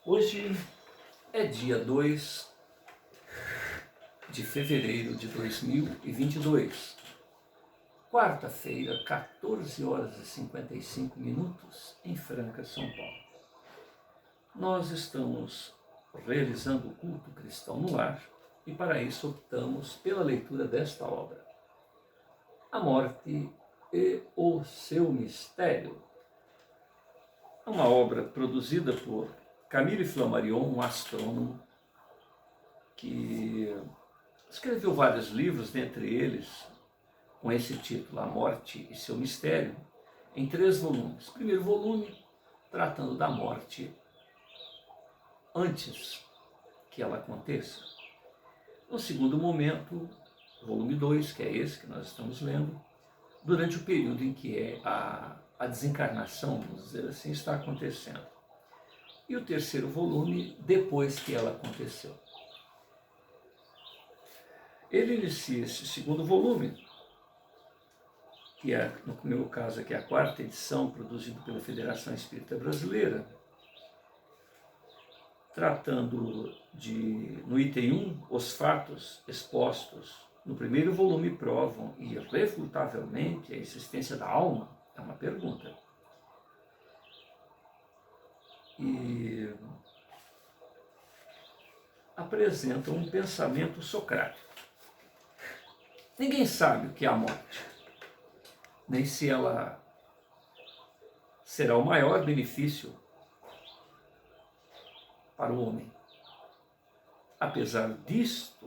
Hoje é dia 2 de fevereiro de 2022, quarta-feira, 14 horas e 55 minutos, em Franca, São Paulo. Nós estamos realizando o culto cristão no lar e para isso optamos pela leitura desta obra, A Morte e o Seu Mistério. É uma obra produzida por Camille Flammarion, um astrônomo, que escreveu vários livros, dentre eles, com esse título, A Morte e Seu Mistério, em 3 volumes. O primeiro volume, tratando da morte antes que ela aconteça. No segundo momento, volume 2, que é esse que nós estamos lendo, durante o período em que a desencarnação, vamos dizer assim, está acontecendo. E o terceiro volume, depois que ela aconteceu. Ele inicia esse segundo volume, que é, no meu caso aqui, a 4ª edição, produzido pela Federação Espírita Brasileira, tratando no item 1, os fatos expostos no primeiro volume provam irrefutavelmente a existência da alma? É uma pergunta. E apresentam um pensamento socrático. Ninguém sabe o que é a morte, nem se ela será o maior benefício para o homem. Apesar disto,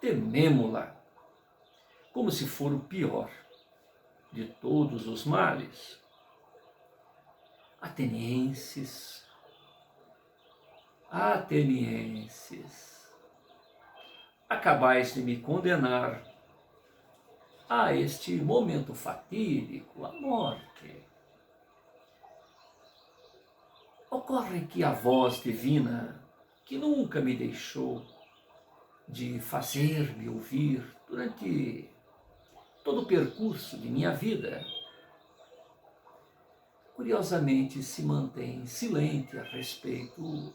tememo-la, como se for o pior de todos os males. Atenienses, acabais de me condenar a este momento fatídico, a morte. Ocorre que a voz divina, que nunca me deixou de fazer-me ouvir durante todo o percurso de minha vida, curiosamente se mantém silente a respeito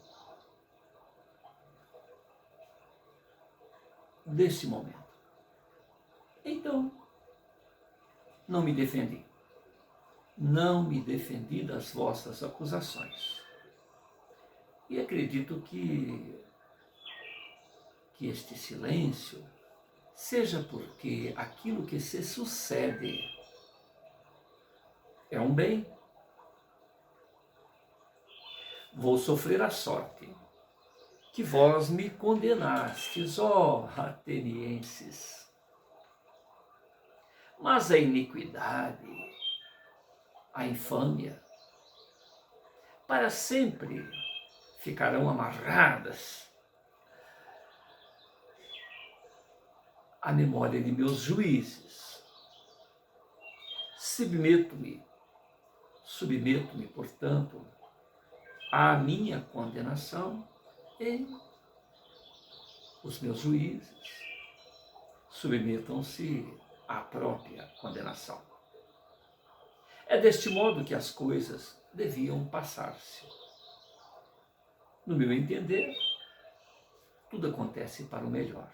desse momento. Então, não me defendi. Não me defendi das vossas acusações. E acredito que este silêncio seja porque aquilo que se sucede é um bem. Vou sofrer a sorte que vós me condenastes, ó atenienses. Mas a iniquidade, a infâmia, para sempre ficarão amarradas à memória de meus juízes. Submeto-me, portanto, à minha condenação e os meus juízes submetam-se à própria condenação. É deste modo que as coisas deviam passar-se. No meu entender, tudo acontece para o melhor.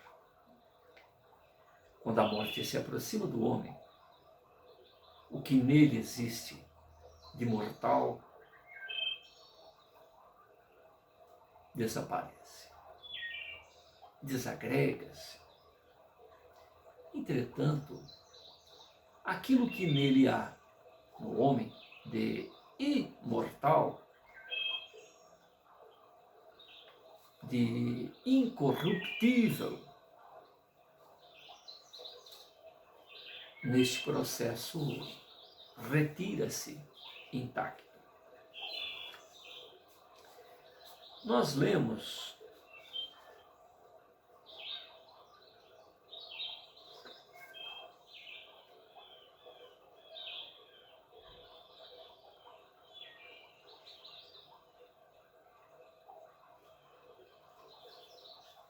Quando a morte se aproxima do homem, o que nele existe de mortal desaparece, desagrega-se. Entretanto, aquilo que nele há, no homem, de imortal, de incorruptível, neste processo retira-se intacto. Nós lemos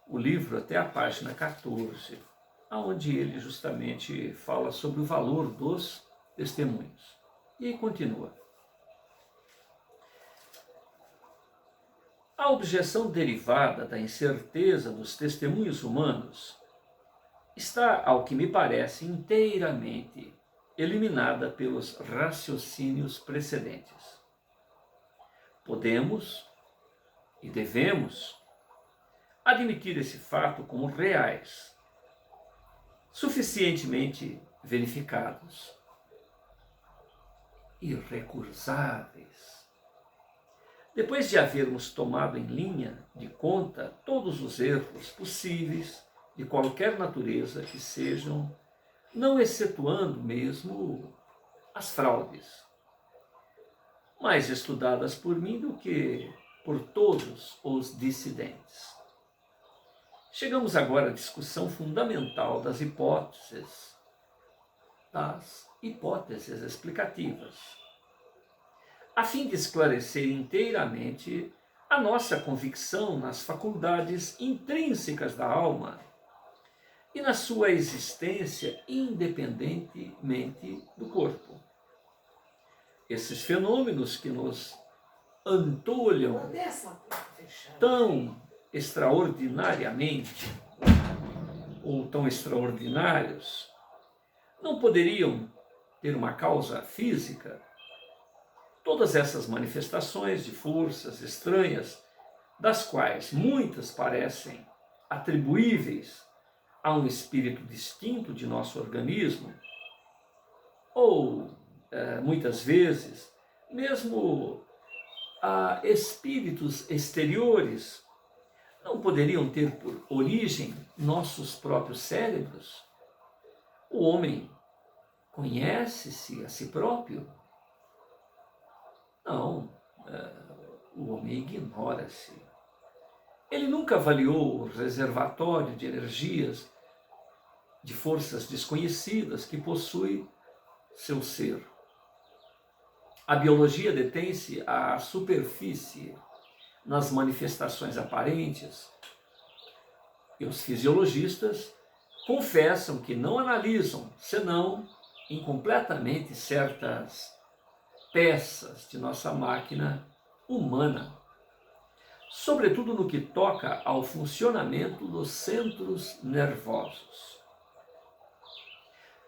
o livro até a página 14, onde ele justamente fala sobre o valor dos testemunhos. E aí continua. A objeção derivada da incerteza dos testemunhos humanos está, ao que me parece, inteiramente eliminada pelos raciocínios precedentes. Podemos e devemos admitir esse fato como reais, suficientemente verificados, irrecusáveis. Depois de havermos tomado em linha de conta todos os erros possíveis de qualquer natureza que sejam, não excetuando mesmo as fraudes, mais estudadas por mim do que por todos os dissidentes. Chegamos agora à discussão fundamental das hipóteses explicativas, a fim de esclarecer inteiramente a nossa convicção nas faculdades intrínsecas da alma e na sua existência independentemente do corpo. Esses fenômenos que nos antolham tão extraordinariamente ou tão extraordinários não poderiam ter uma causa física. Todas essas manifestações de forças estranhas, das quais muitas parecem atribuíveis a um espírito distinto de nosso organismo, ou muitas vezes mesmo a espíritos exteriores, não poderiam ter por origem nossos próprios cérebros? O homem conhece-se a si próprio? Não, o homem ignora-se. Ele nunca avaliou o reservatório de energias, de forças desconhecidas que possui seu ser. A biologia detém-se à superfície, nas manifestações aparentes, e os fisiologistas confessam que não analisam, senão incompletamente, certas peças de nossa máquina humana, sobretudo no que toca ao funcionamento dos centros nervosos.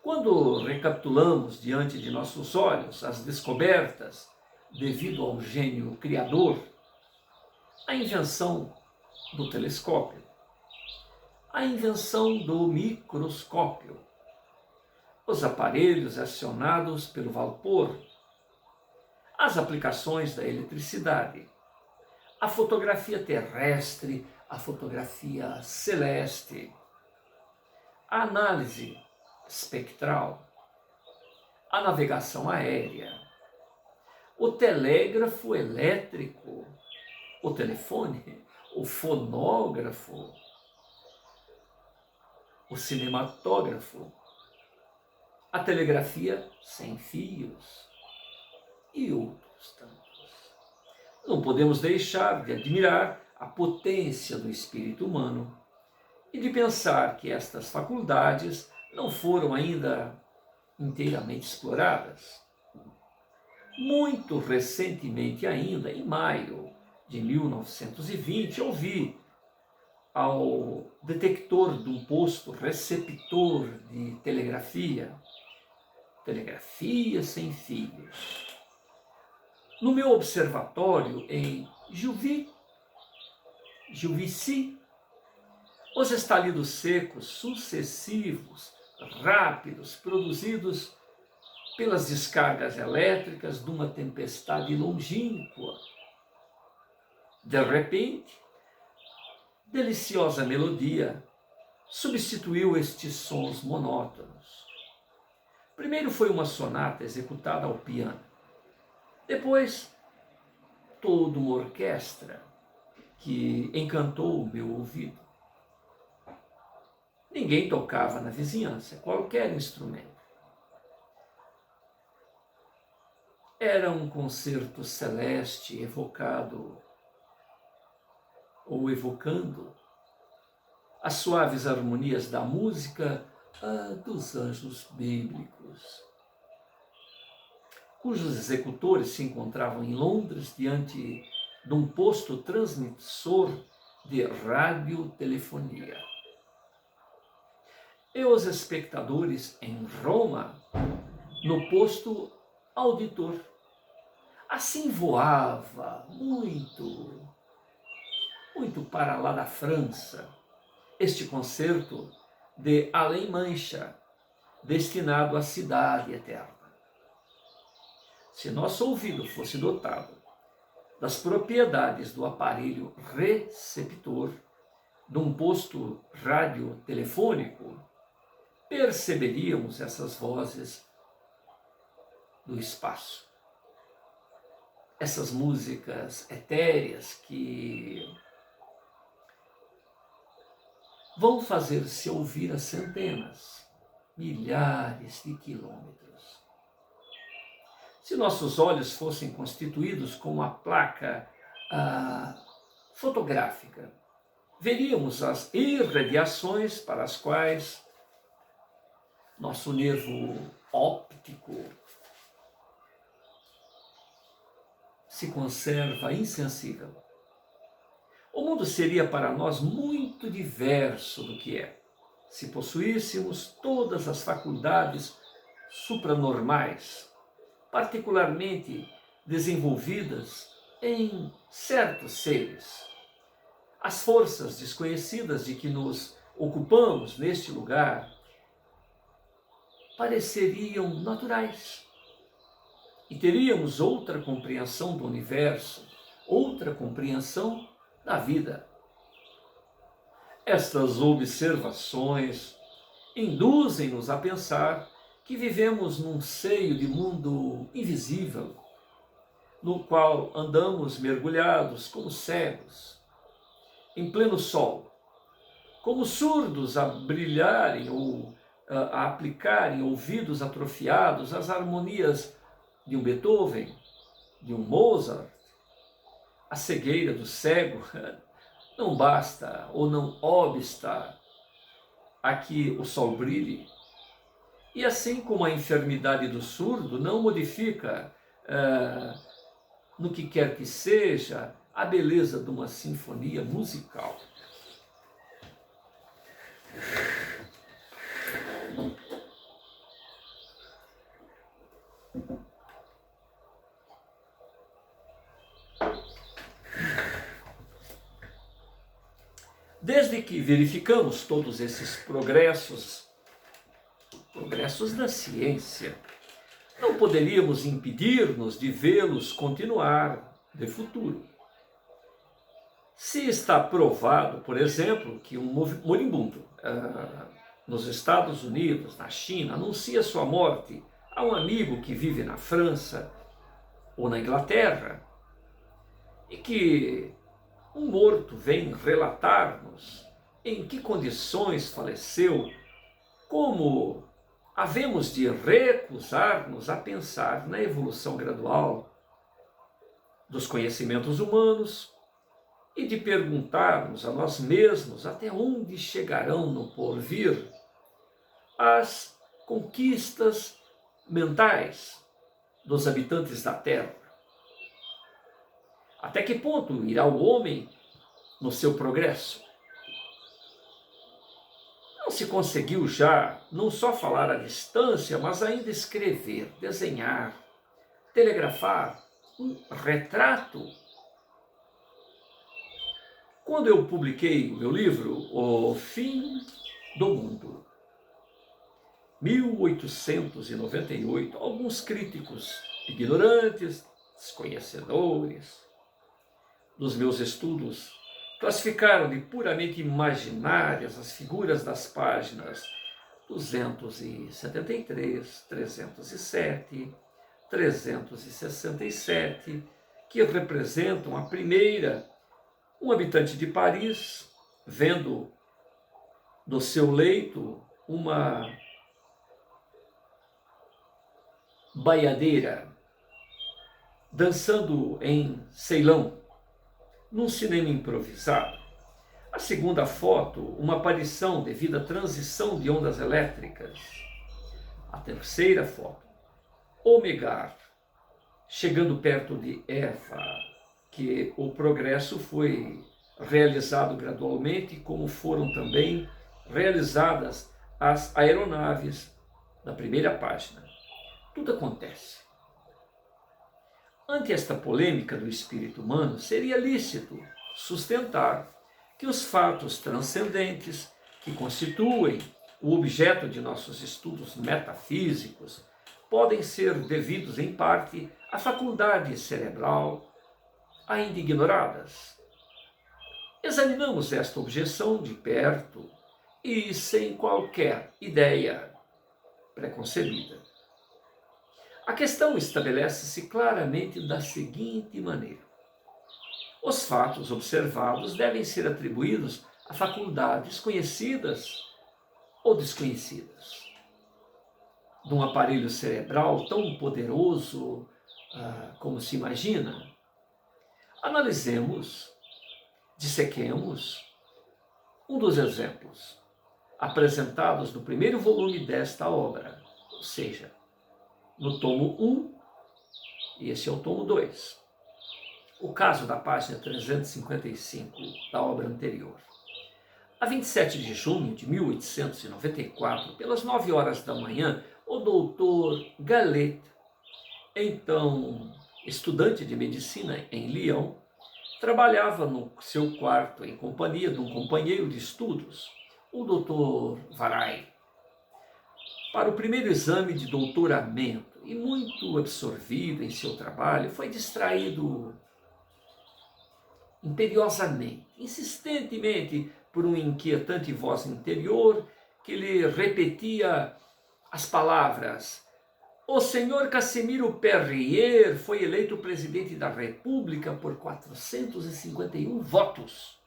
Quando recapitulamos diante de nossos olhos as descobertas devido ao gênio criador, a invenção do telescópio, a invenção do microscópio, os aparelhos acionados pelo vapor, as aplicações da eletricidade, a fotografia terrestre, a fotografia celeste, a análise espectral, a navegação aérea, o telégrafo elétrico, o telefone, o fonógrafo, o cinematógrafo, a telegrafia sem fios e outros tantos. Não podemos deixar de admirar a potência do espírito humano e de pensar que estas faculdades não foram ainda inteiramente exploradas. Muito recentemente ainda, em maio de 1920, ouvi ao detector de um posto receptor de telegrafia sem fios, no meu observatório em Juvisy, os estalidos secos sucessivos, rápidos, produzidos pelas descargas elétricas de uma tempestade longínqua. De repente, deliciosa melodia substituiu estes sons monótonos. Primeiro foi uma sonata executada ao piano. Depois, toda uma orquestra que encantou o meu ouvido. Ninguém tocava na vizinhança, qualquer instrumento. Era um concerto celeste evocado ou evocando as suaves harmonias da música dos anjos bíblicos, cujos executores se encontravam em Londres diante de um posto transmissor de radiotelefonia. E os espectadores em Roma, no posto auditor. Assim voava muito para lá da França este concerto de Além Mancha, destinado à cidade eterna. Se nosso ouvido fosse dotado das propriedades do aparelho receptor de um posto radiotelefônico, perceberíamos essas vozes do espaço. Essas músicas etéreas que vão fazer-se ouvir a centenas, milhares de quilômetros. Se nossos olhos fossem constituídos com uma placa fotográfica, veríamos as irradiações para as quais nosso nervo óptico se conserva insensível. O mundo seria para nós muito diverso do que é, se possuíssemos todas as faculdades supranormais, particularmente desenvolvidas em certos seres. As forças desconhecidas de que nos ocupamos neste lugar pareceriam naturais. E teríamos outra compreensão do universo, outra compreensão da vida. Estas observações induzem-nos a pensar que vivemos num seio de mundo invisível, no qual andamos mergulhados como cegos, em pleno sol, como surdos a brilharem ou a aplicarem ouvidos atrofiados às harmonias de um Beethoven, de um Mozart. A cegueira do cego não basta ou não obsta a que o sol brilhe. E assim como a enfermidade do surdo não modifica, no que quer que seja, a beleza de uma sinfonia musical. Desde que verificamos todos esses progressos da ciência, não poderíamos impedir-nos de vê-los continuar de futuro. Se está provado, por exemplo, que um moribundo nos Estados Unidos, na China, anuncia sua morte a um amigo que vive na França ou na Inglaterra, e que um morto vem relatar-nos em que condições faleceu, como havemos de recusar-nos a pensar na evolução gradual dos conhecimentos humanos e de perguntarmos a nós mesmos até onde chegarão no porvir as conquistas mentais dos habitantes da Terra. Até que ponto irá o homem no seu progresso? Não se conseguiu já não só falar à distância, mas ainda escrever, desenhar, telegrafar, um retrato. Quando eu publiquei o meu livro, O Fim do Mundo, 1898, alguns críticos ignorantes, desconhecedores dos meus estudos, classificaram de puramente imaginárias as figuras das páginas 273, 307, 367, que representam a primeira, um habitante de Paris, vendo do seu leito uma baiadeira dançando em Ceilão, num cinema improvisado. A segunda foto, uma aparição devido à transição de ondas elétricas. A terceira foto, Omegar, chegando perto de Eva, que o progresso foi realizado gradualmente, como foram também realizadas as aeronaves da primeira página. Tudo acontece. Ante esta polêmica do espírito humano, seria lícito sustentar que os fatos transcendentes que constituem o objeto de nossos estudos metafísicos podem ser devidos, em parte, à faculdade cerebral ainda ignoradas. Examinamos esta objeção de perto e sem qualquer ideia preconcebida. A questão estabelece-se claramente da seguinte maneira: os fatos observados devem ser atribuídos a faculdades conhecidas ou desconhecidas de um aparelho cerebral tão poderoso como se imagina. Analisemos, dissequemos um dos exemplos apresentados no primeiro volume desta obra, ou seja, no tomo 1, e esse é o tomo 2. O caso da página 355 da obra anterior. A 27 de junho de 1894, pelas 9 horas da manhã, o doutor Gallet, então estudante de medicina em Lyon, trabalhava no seu quarto em companhia de um companheiro de estudos, o doutor Varay, para o primeiro exame de doutoramento, e muito absorvido em seu trabalho, foi distraído imperiosamente, insistentemente, por uma inquietante voz interior que lhe repetia as palavras: o senhor Casimiro Perrier foi eleito presidente da República por 451 votos.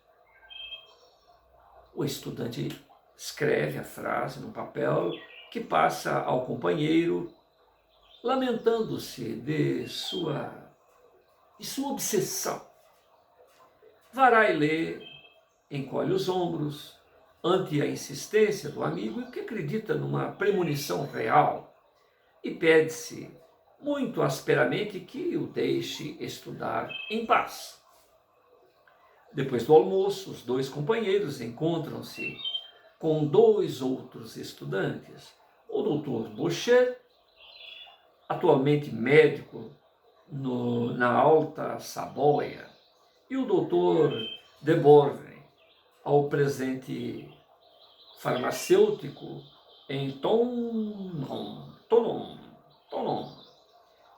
O estudante escreve a frase no papel, que passa ao companheiro, lamentando-se de sua obsessão. Varay lê, encolhe os ombros ante a insistência do amigo, que acredita numa premonição real, e pede-se muito asperamente que o deixe estudar em paz. Depois do almoço, os dois companheiros encontram-se com 2 outros estudantes, o Dr. Boucher, atualmente médico na Alta Saboia, e o Dr. Deborgne, ao presente farmacêutico em Tonon.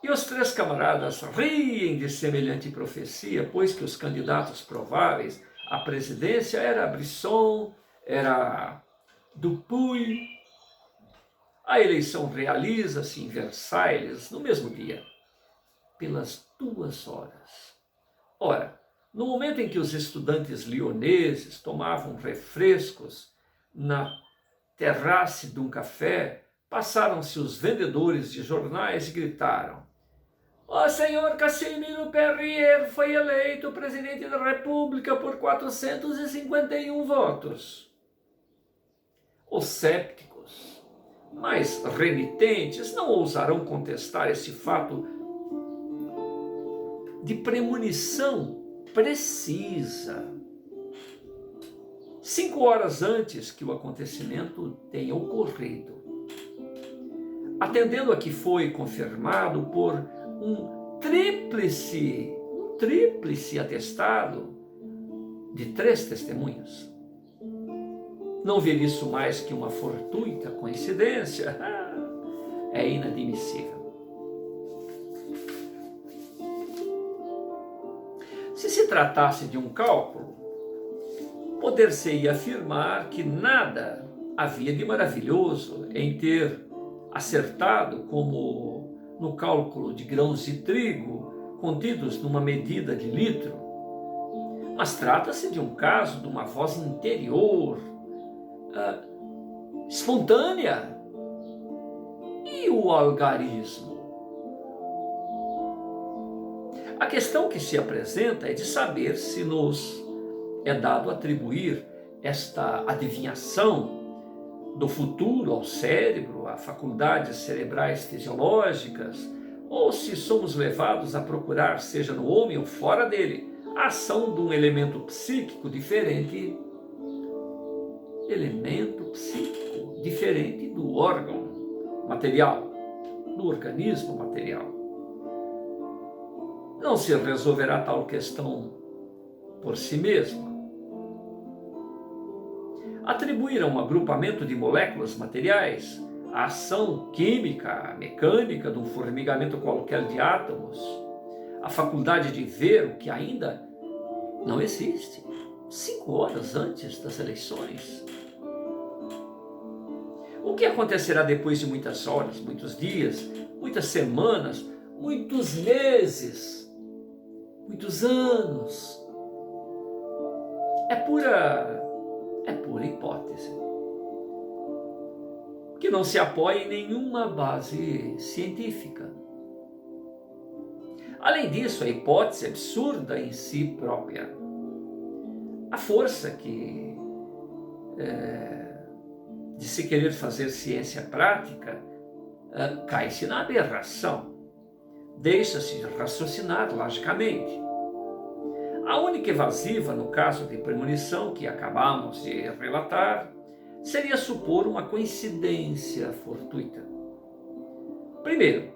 E os 3 camaradas riem de semelhante profecia, pois que os candidatos prováveis à presidência era Brisson, era Dupuy. A eleição realiza-se em Versailles no mesmo dia, pelas 2 horas. Ora, no momento em que os estudantes lioneses tomavam refrescos na terrace de um café, passaram-se os vendedores de jornais e gritaram: o senhor Casimiro Perrier foi eleito presidente da República por 451 votos. Os sépticos, mais renitentes, não ousarão contestar esse fato de premonição precisa, 5 horas antes que o acontecimento tenha ocorrido, atendendo a que foi confirmado por um tríplice atestado de 3 testemunhas. Não ver isso mais que uma fortuita coincidência é inadmissível. Se tratasse de um cálculo, poder-se-ia afirmar que nada havia de maravilhoso em ter acertado, como no cálculo de grãos de trigo contidos numa medida de litro. Mas trata-se de um caso de uma voz interior, espontânea. E o algarismo? A questão que se apresenta é de saber se nos é dado atribuir esta adivinhação do futuro ao cérebro, a faculdades cerebrais fisiológicas, ou se somos levados a procurar, seja no homem ou fora dele, a ação de um elemento psíquico diferente do órgão material, do organismo material. Não se resolverá tal questão por si mesma. Atribuir a um agrupamento de moléculas materiais a ação química, mecânica de um formigamento qualquer de átomos, a faculdade de ver o que ainda não existe, 5 horas antes das eleições. O que acontecerá depois de muitas horas, muitos dias, muitas semanas, muitos meses, muitos anos? É pura hipótese, que não se apoia em nenhuma base científica. Além disso, a hipótese é absurda em si própria. A força de se querer fazer ciência prática cai-se na aberração. Deixa-se raciocinar logicamente. A única evasiva no caso de premonição que acabamos de relatar seria supor uma coincidência fortuita. Primeiro,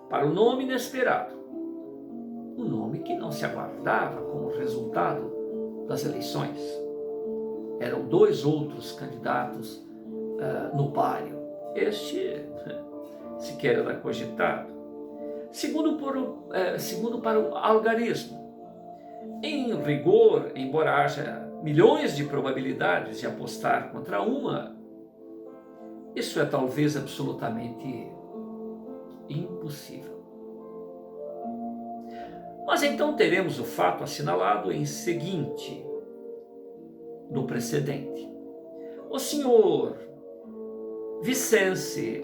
para o nome inesperado, um nome que não se aguardava como resultado das eleições. Eram 2 outros candidatos no páreo. Este sequer era cogitado. Segundo, para o algarismo. Em rigor, embora haja milhões de probabilidades de apostar contra uma, isso é talvez absolutamente impossível. Mas então teremos o fato assinalado em seguinte do precedente. O senhor Vicente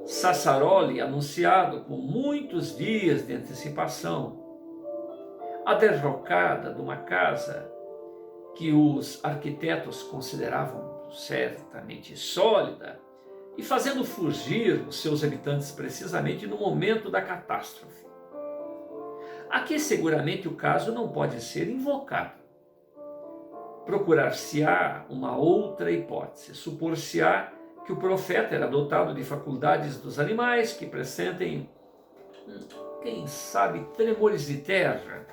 Sassaroli, anunciado com muitos dias de antecipação, a derrocada de uma casa que os arquitetos consideravam certamente sólida e fazendo fugir os seus habitantes precisamente no momento da catástrofe. Aqui seguramente o caso não pode ser invocado. Procurar-se-á uma outra hipótese. Supor-se-á que o profeta era dotado de faculdades dos animais que pressentem, quem sabe, tremores de terra.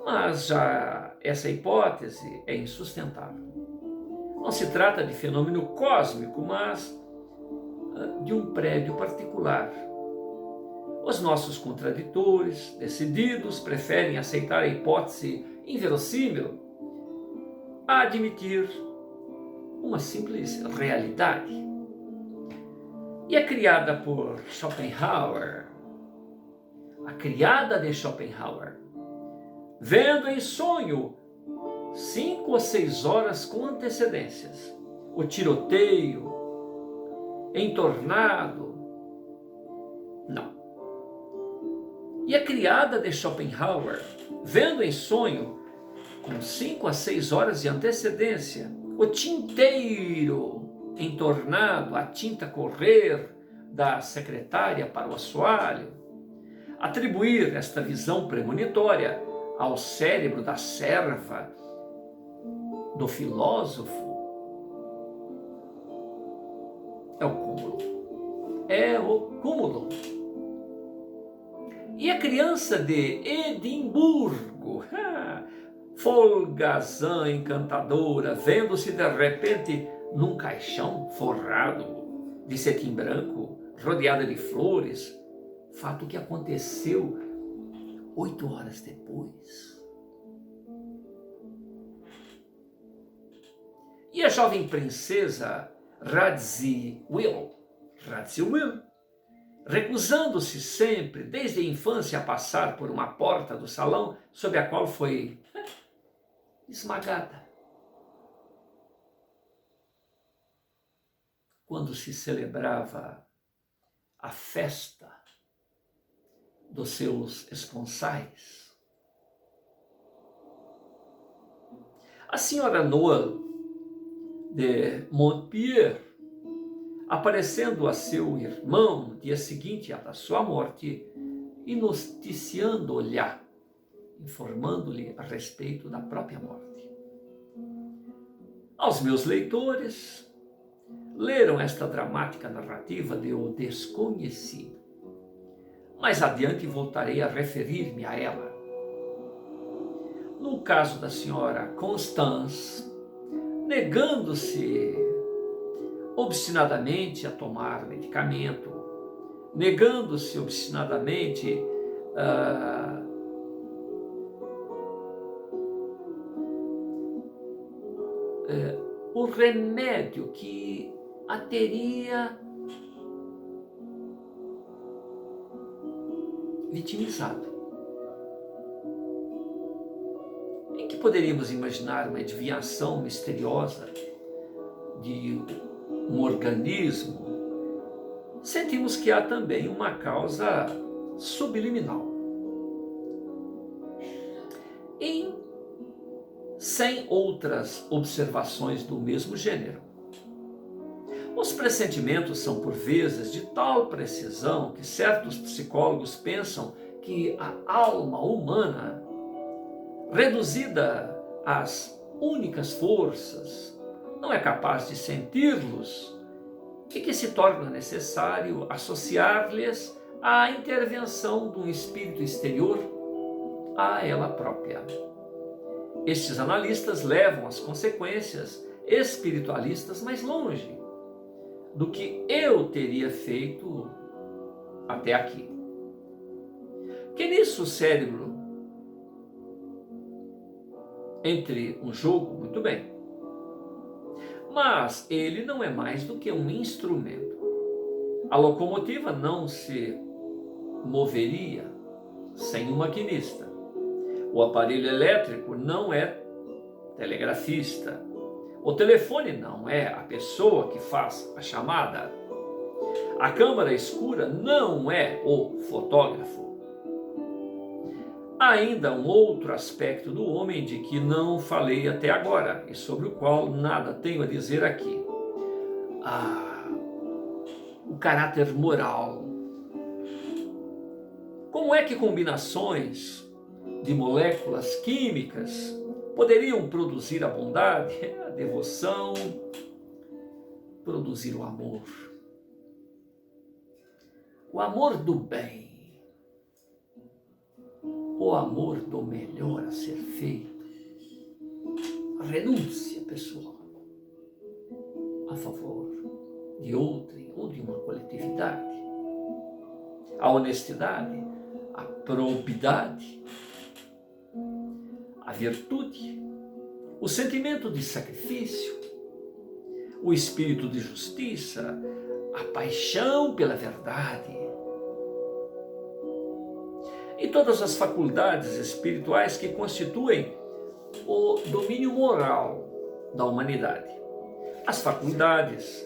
Mas já essa hipótese é insustentável. Não se trata de fenômeno cósmico, mas de um prédio particular. Os nossos contraditores, decididos, preferem aceitar a hipótese inverossímil a admitir uma simples realidade. E a criada por Schopenhauer, a criada de Schopenhauer, vendo em sonho 5 ou 6 horas com antecedências o tiroteio, entornado, não. E a criada de Schopenhauer, vendo em sonho, com 5 a 6 horas de antecedência, o tinteiro entornado, a tinta correr da secretária para o assoalho, atribuir esta visão premonitória ao cérebro da serva do filósofo, é o cúmulo. É o cúmulo. E a criança de Edimburgo, folgazã encantadora, vendo-se de repente num caixão forrado de cetim branco, rodeada de flores, fato que aconteceu 8 horas depois. E a jovem princesa Radziwill, recusando-se sempre, desde a infância, a passar por uma porta do salão sob a qual foi esmagada. Quando se celebrava a festa dos seus esponsais. A senhora Noel de Montpellier, aparecendo a seu irmão no dia seguinte à da sua morte e noticiando-lhe, informando-lhe a respeito da própria morte. Aos meus leitores, leram esta dramática narrativa de O Desconhecido. Mais adiante voltarei a referir-me a ela. No caso da senhora Constance, negando-se obstinadamente a tomar medicamento, negando-se obstinadamente o remédio que a teria vitimizado. Em que poderíamos imaginar uma adivinhação misteriosa de um organismo? Sentimos que há também uma causa subliminal. Sem outras observações do mesmo gênero. Os pressentimentos são, por vezes, de tal precisão que certos psicólogos pensam que a alma humana, reduzida às únicas forças, não é capaz de senti-los e que se torna necessário associar-lhes a intervenção de um espírito exterior a ela própria. Estes analistas levam as consequências espiritualistas mais longe do que eu teria feito até aqui. Que nisso o cérebro entre um jogo, muito bem. Mas ele não é mais do que um instrumento. A locomotiva não se moveria sem um maquinista. O aparelho elétrico não é telegrafista. O telefone não é a pessoa que faz a chamada. A câmara escura não é o fotógrafo. Há ainda um outro aspecto do homem de que não falei até agora e sobre o qual nada tenho a dizer aqui. O caráter moral. Como é que combinações de moléculas químicas poderiam produzir a bondade, a devoção, produzir o amor do bem, o amor do melhor a ser feito, a renúncia pessoal a favor de outrem ou de uma coletividade, a honestidade, a probidade, a virtude, o sentimento de sacrifício, o espírito de justiça, a paixão pela verdade e todas as faculdades espirituais que constituem o domínio moral da humanidade. As faculdades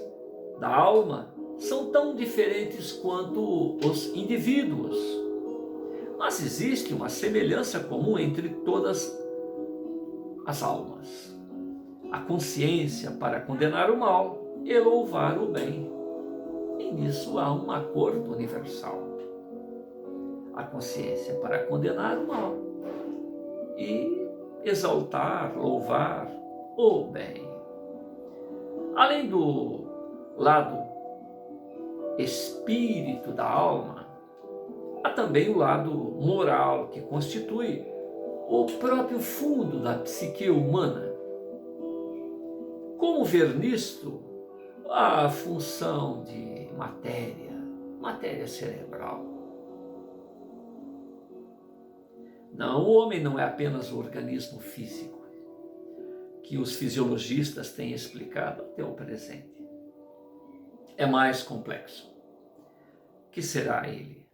da alma são tão diferentes quanto os indivíduos, mas existe uma semelhança comum entre todas as almas: a consciência para condenar o mal e louvar o bem. E nisso há um acordo universal. A consciência para condenar o mal e exaltar, louvar o bem. Além do lado espírito da alma, há também o lado moral, que constitui o próprio fundo da psique humana. Como ver nisto a função de matéria cerebral? Não, o homem não é apenas o organismo físico que os fisiologistas têm explicado até o presente. É mais complexo. Que será ele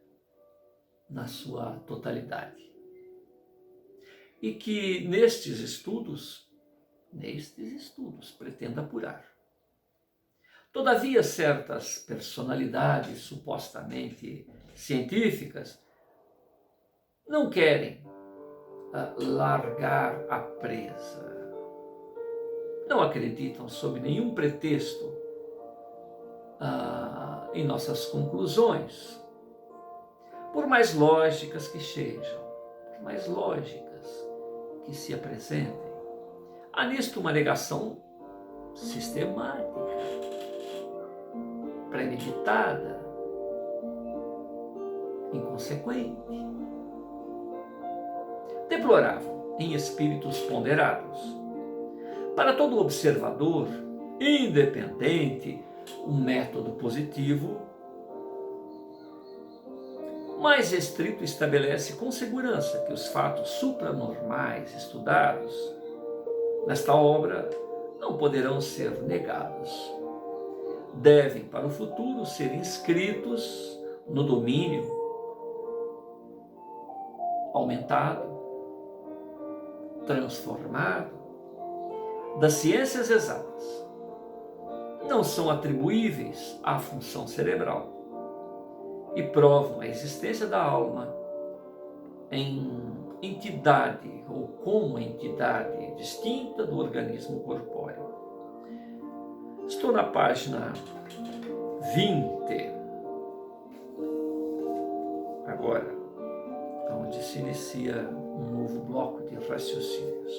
na sua totalidade? E que nestes estudos pretendo apurar. Todavia, certas personalidades supostamente científicas não querem largar a presa. Não acreditam, sob nenhum pretexto, em nossas conclusões, por mais lógicas que sejam, por mais lógicas que se apresentem. Há nisto uma negação sistemática, premeditada, inconsequente. Deplorável em espíritos ponderados. Para todo observador, independente, um método positivo mais estrito estabelece com segurança que os fatos supranormais estudados nesta obra não poderão ser negados. Devem, para o futuro, ser inscritos no domínio aumentado, transformado das ciências exatas. Não são atribuíveis à função cerebral e provam a existência da alma em entidade ou como entidade distinta do organismo corpóreo. Estou na página 20, agora, onde se inicia um novo bloco de raciocínios.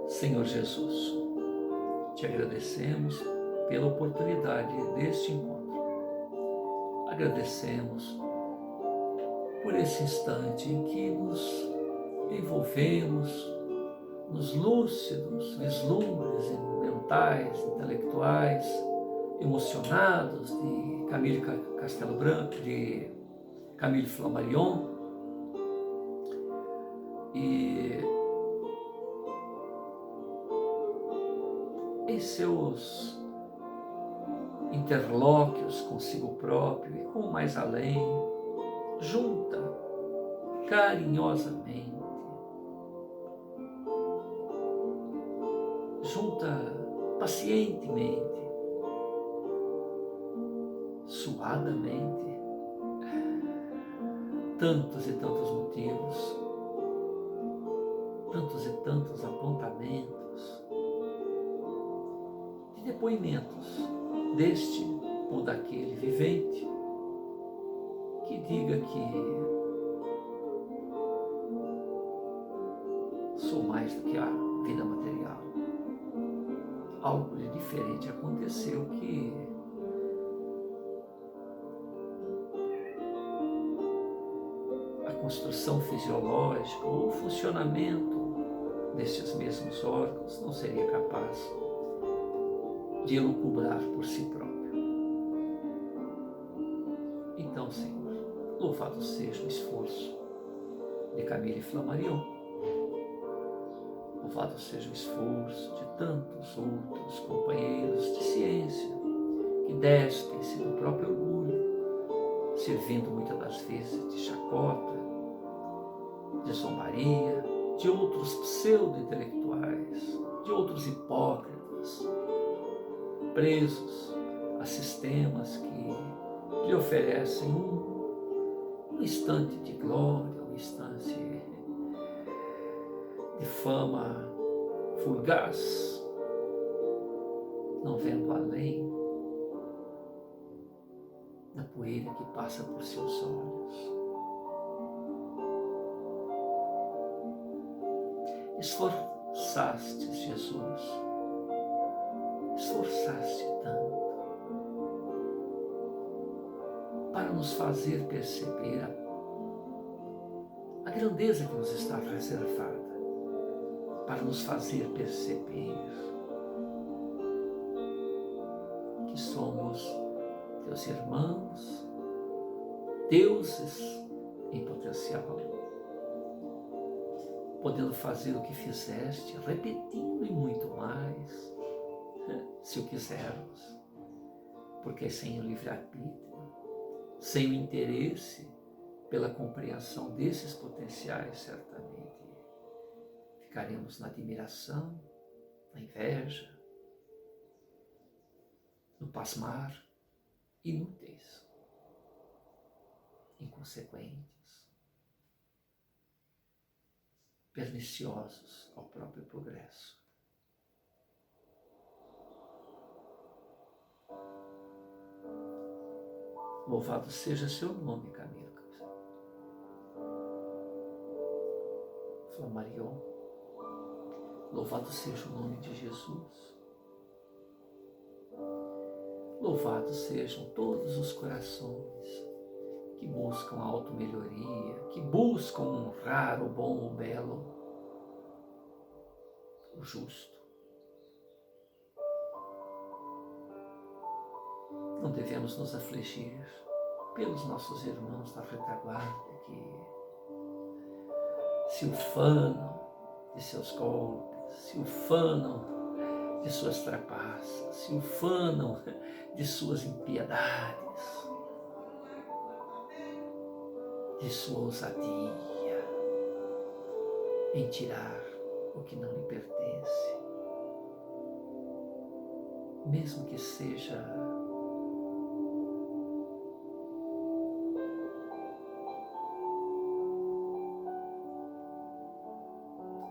Senhor Jesus, te agradecemos pela oportunidade deste encontro. Agradecemos por esse instante em que nos envolvemos nos lúcidos vislumbres mentais, intelectuais, emocionados de Camille Castelo Branco, de Camille Flammarion, e em seus interlóquios consigo próprio e com o mais além, junta carinhosamente, junta pacientemente, suadamente, tantos e tantos motivos, tantos e tantos apontamentos, de depoimentos deste ou daquele vivente que diga que sou mais do que a vida material. Algo de diferente aconteceu que a construção fisiológica ou o funcionamento desses mesmos órgãos não seria capaz de elucubrar por si próprio. Então, Senhor, louvado seja o esforço de Camille Flammarion, louvado seja o esforço de tantos outros companheiros de ciência que despem-se do próprio orgulho, servindo muitas das vezes de chacota, de zombaria, de outros pseudo-intelectuais, de outros hipócritas, presos a sistemas que lhe oferecem um instante de glória, um instante de fama fugaz, não vendo além da poeira que passa por seus olhos. Esforçaste, Jesus, esforçaste tanto para nos fazer perceber a grandeza que nos está reservada, para nos fazer perceber que somos teus irmãos, deuses em potencial, podendo fazer o que fizeste, repetindo e muito mais, se o quisermos, porque sem o livre-arbítrio, sem o interesse pela compreensão desses potenciais, certamente ficaremos na admiração, na inveja, no pasmar, inúteis, inconsequentes, perniciosos ao próprio progresso. Louvado seja seu nome, Camila. Flammarion. Louvado seja o nome de Jesus. Louvado sejam todos os corações que buscam a auto-melhoria, que buscam honrar o bom, o belo, o justo. Não devemos nos afligir pelos nossos irmãos da retaguarda que se ufanam de seus golpes, se ufanam de suas trapaças, se ufanam de suas impiedades, de sua ousadia em tirar o que não lhe pertence, mesmo que seja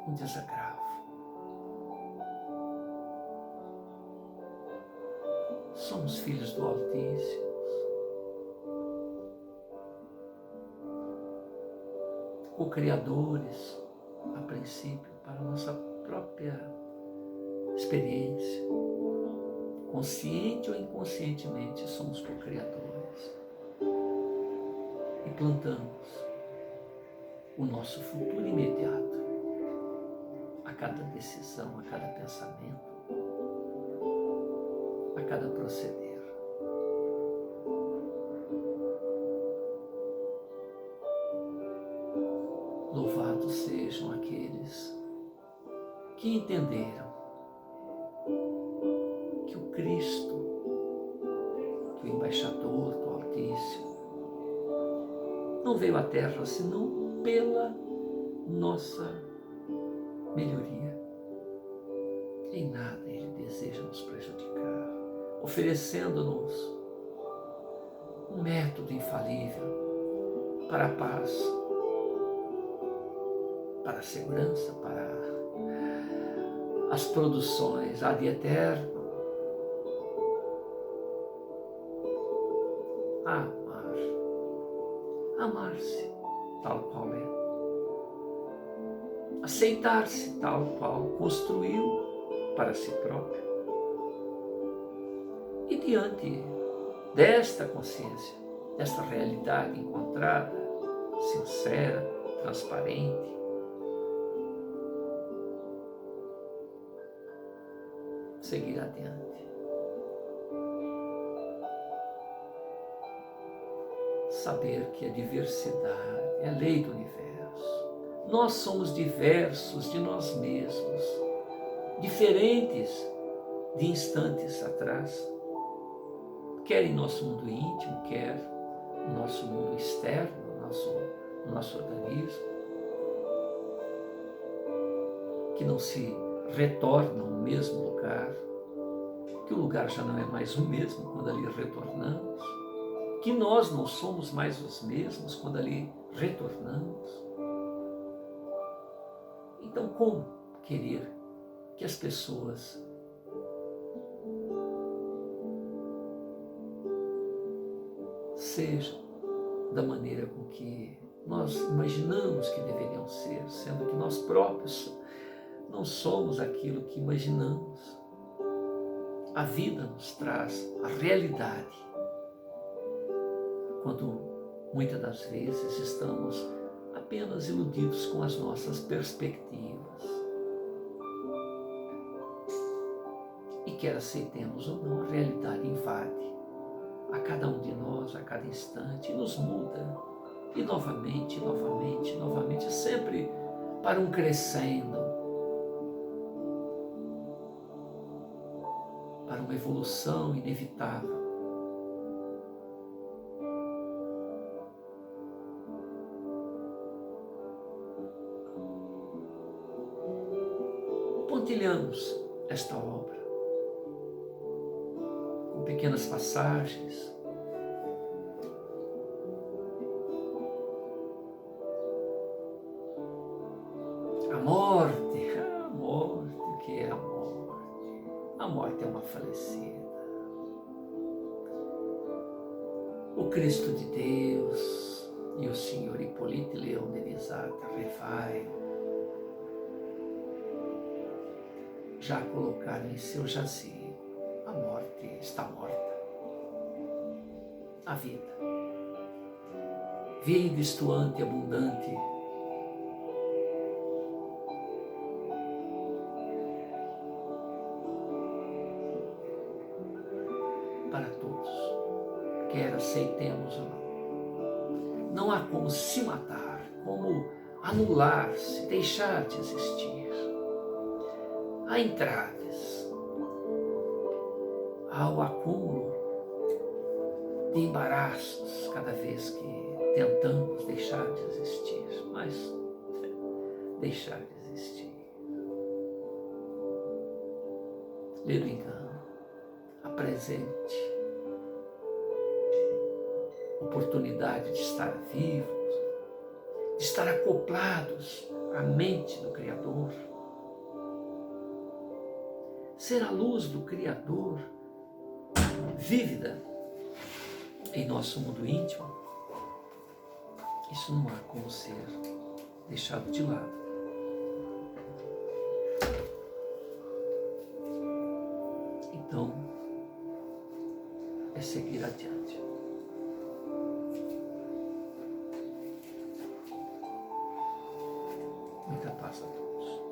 um desagravo. Somos filhos do Altíssimo. Co-criadores, a princípio, para a nossa própria experiência. Consciente ou inconscientemente, somos co-criadores. E plantamos o nosso futuro imediato a cada decisão, a cada pensamento, a cada proceder. Louvados sejam aqueles que entenderam que o Cristo, que o embaixador do Altíssimo, não veio à Terra senão pela nossa melhoria. Em nada Ele deseja nos prejudicar, oferecendo-nos um método infalível para a paz, para a segurança, para as produções ad eterno. Amar, amar-se tal qual é, aceitar-se tal qual construiu para si próprio. E diante desta consciência, desta realidade encontrada, sincera, transparente, seguir adiante. Saber que a diversidade é a lei do universo. Nós somos diversos de nós mesmos, diferentes de instantes atrás, quer em nosso mundo íntimo, quer no nosso mundo externo, no nosso organismo, que não se retornam ao mesmo lugar, que o lugar já não é mais o mesmo quando ali retornamos, que nós não somos mais os mesmos quando ali retornamos. Então, como querer que as pessoas sejam da maneira com que nós imaginamos que deveriam ser, sendo que nós próprios não somos aquilo que imaginamos? A vida nos traz a realidade, quando muitas das vezes estamos apenas iludidos com as nossas perspectivas. E quer aceitemos ou não, a realidade invade a cada um de nós, a cada instante, e nos muda. E novamente, novamente, novamente, sempre para um crescendo, para uma evolução inevitável. Pontilhamos esta obra com pequenas passagens, a morte, o que é a morte? A morte é uma falecida. o Cristo de Deus e o Senhor Hipólito Leão Denizata Refai já colocaram em seu jazigo. A morte está morta. A vida, vida estuante e abundante, para todos, quer aceitemos ou não. Não há como se matar, como anular-se, deixar de existir. Há entraves, há o acúmulo de embaraços cada vez que tentamos deixar de existir, mas deixar de existir. Ler o engano, a presente oportunidade de estar vivos, de estar acoplados à mente do Criador, ser a luz do Criador vívida em nosso mundo íntimo. Isso não há como ser deixado de lado. Então, é seguir adiante. Muita paz a todos.